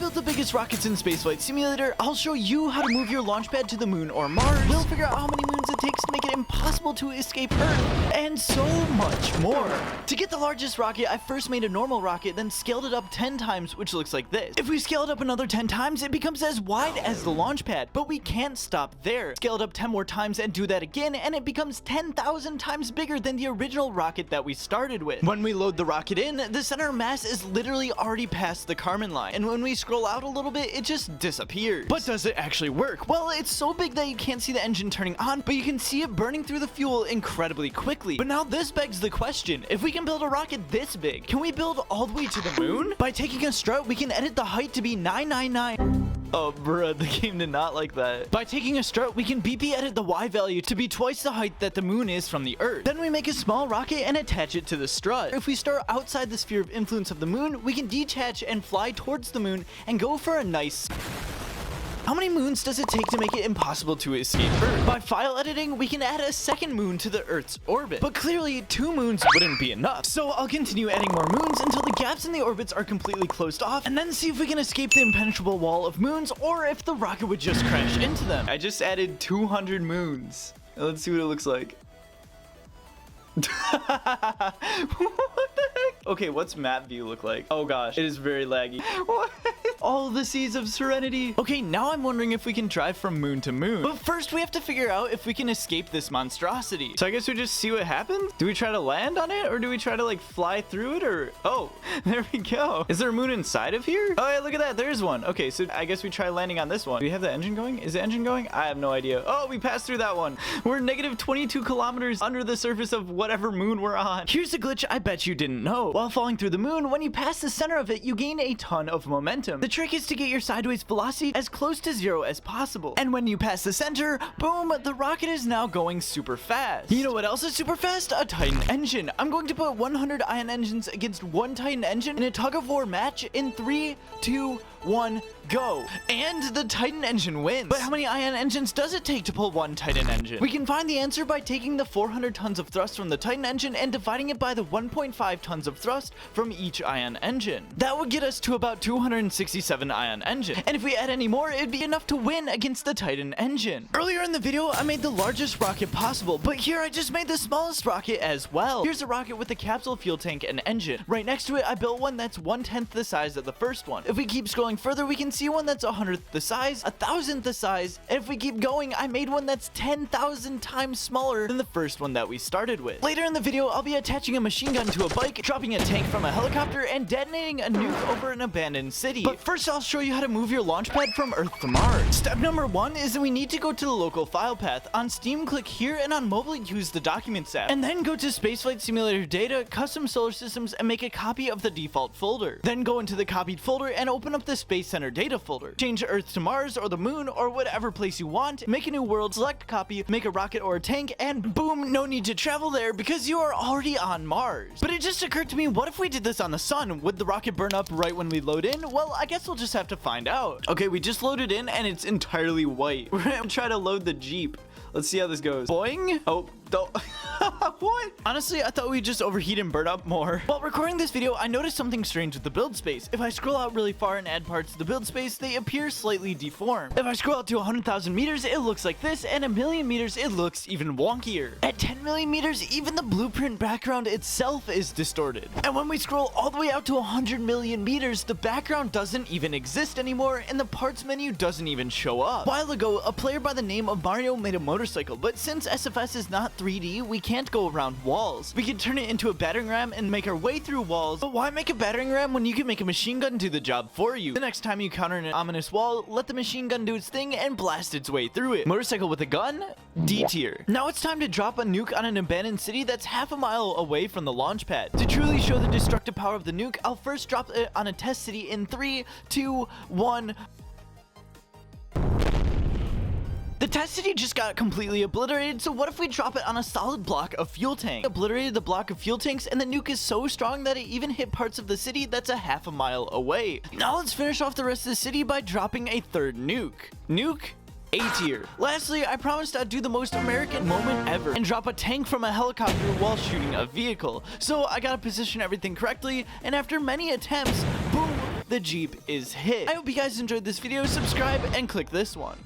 built the biggest rockets in Spaceflight Simulator. I'll show you how to move your launch pad to the moon or Mars. We'll figure out how many moons it takes to make it impossible to escape Earth, and so much more. To get the largest rocket, I first made a normal rocket, then scaled it up 10 times, which looks like this. If we scale it up another 10 times, it becomes as wide as the launch pad, but we can't stop there. Scale it up 10 more times and do that again, and it becomes 10,000 times bigger than the original rocket that we started with. When we load the rocket in, the center of mass is literally already past the Kármán line, and when we scroll out a little bit, it just disappears. But does it actually work? Well, it's so big that you can't see the engine turning on, but you can see it burning through the fuel incredibly quickly. But now this begs the question, if we can build a rocket this big, can we build all the way to the moon? By taking a strut, we can edit the height to be 999. Oh, bruh, the game did not like that. By taking a strut, we can BP edit the Y value to be twice the height that the moon is from the Earth. Then we make a small rocket and attach it to the strut. If we start outside the sphere of influence of the moon, we can detach and fly towards the moon and go for a nice... How many moons does it take to make it impossible to escape Earth? By file editing, we can add a second moon to the Earth's orbit. But clearly, 2 moons wouldn't be enough. So I'll continue adding more moons until the gaps in the orbits are completely closed off, and then see if we can escape the impenetrable wall of moons, or if the rocket would just crash into them. I just added 200 moons. Let's see what it looks like. What the heck? Okay, what's map view look like? Oh gosh, it is very laggy. What? All the seas of serenity. Okay, now I'm wondering if we can drive from moon to moon. But first, we have to figure out if we can escape this monstrosity. So I guess we just see what happens? Do we try to land on it, or do we try to like fly through it, or... Oh, there we go. Is there a moon inside of here? Oh yeah, look at that, there's one. Okay, so I guess we try landing on this one. Do we have the engine going? Is the engine going? I have no idea. Oh, we passed through that one. We're negative 22 kilometers under the surface of whatever moon we're on. Here's a glitch I bet you didn't know. While falling through the moon, when you pass the center of it, you gain a ton of momentum. The trick is to get your sideways velocity as close to 0 as possible. And when you pass the center, boom, the rocket is now going super fast. You know what else is super fast? A Titan engine. I'm going to put 100 ion engines against 1 Titan engine in a tug-of-war match in 3, 2, 1, go. And the Titan engine wins. But how many ion engines does it take to pull 1 Titan engine? We can find the answer by taking the 400 tons of thrust from the Titan engine and dividing it by the 1.5 tons of thrust from each ion engine. That would get us to about 267 ion engine. And if we add any more, it'd be enough to win against the Titan engine. Earlier in the video, I made the largest rocket possible, but here I just made the smallest rocket as well. Here's a rocket with a capsule, fuel tank, and engine. Right next to it, I built one that's 1/10 the size of the first one. If we keep scrolling further, we can see one that's 100th the size, 1,000th the size, and if we keep going, I made one that's 10,000 times smaller than the first one that we started with. Later in the video, I'll be attaching a machine gun to a bike, dropping a tank from a helicopter, and detonating a nuke over an abandoned city. But first, I'll show you how to move your launch pad from Earth to Mars. Step number 1 is that we need to go to the local file path. On Steam, click here, and on mobile, use the Documents app. And then go to Spaceflight Simulator Data, Custom Solar Systems, and make a copy of the default folder. Then go into the copied folder and open up the Space Center data folder. Change Earth to Mars or the moon or whatever place you want. Make a new world, select copy, make a rocket or a tank, and boom, no need to travel there because you are already on Mars. But it just occurred to me, what if we did this on the sun? Would the rocket burn up right when we load in? Well, I guess we'll just have to find out. Okay, we just loaded in and it's entirely white. We're gonna try to load the Jeep. Let's see how this goes. Boing. Oh, what? Honestly, I thought we'd just overheat and burn up more. While recording this video, I noticed something strange with the build space. If I scroll out really far and add parts to the build space, they appear slightly deformed. If I scroll out to 100,000 meters, it looks like this, and 1,000,000 meters, it looks even wonkier. At 10 million meters, even the blueprint background itself is distorted. And when we scroll all the way out to 100 million meters, the background doesn't even exist anymore, and the parts menu doesn't even show up. A while ago, a player by the name of Mario made a motorcycle, but since SFS is not 3D, we can't go around walls. We can turn it into a battering ram and make our way through walls, but why make a battering ram when you can make a machine gun do the job for you? The next time you counter an ominous wall, let the machine gun do its thing and blast its way through it. Motorcycle with a gun? D tier. Now it's time to drop a nuke on an abandoned city that's half a mile away from the launch pad. To truly show the destructive power of the nuke, I'll first drop it on a test city in 3, 2, 1... The test city just got completely obliterated, so what if we drop it on a solid block of fuel tank? Obliterated the block of fuel tanks, and the nuke is so strong that it even hit parts of the city that's a half a mile away. Now let's finish off the rest of the city by dropping a third nuke. Nuke A tier. Lastly, I promised I'd do the most American moment ever and drop a tank from a helicopter while shooting a vehicle. So I gotta position everything correctly, and after many attempts, boom, the Jeep is hit. I hope you guys enjoyed this video. Subscribe and click this one.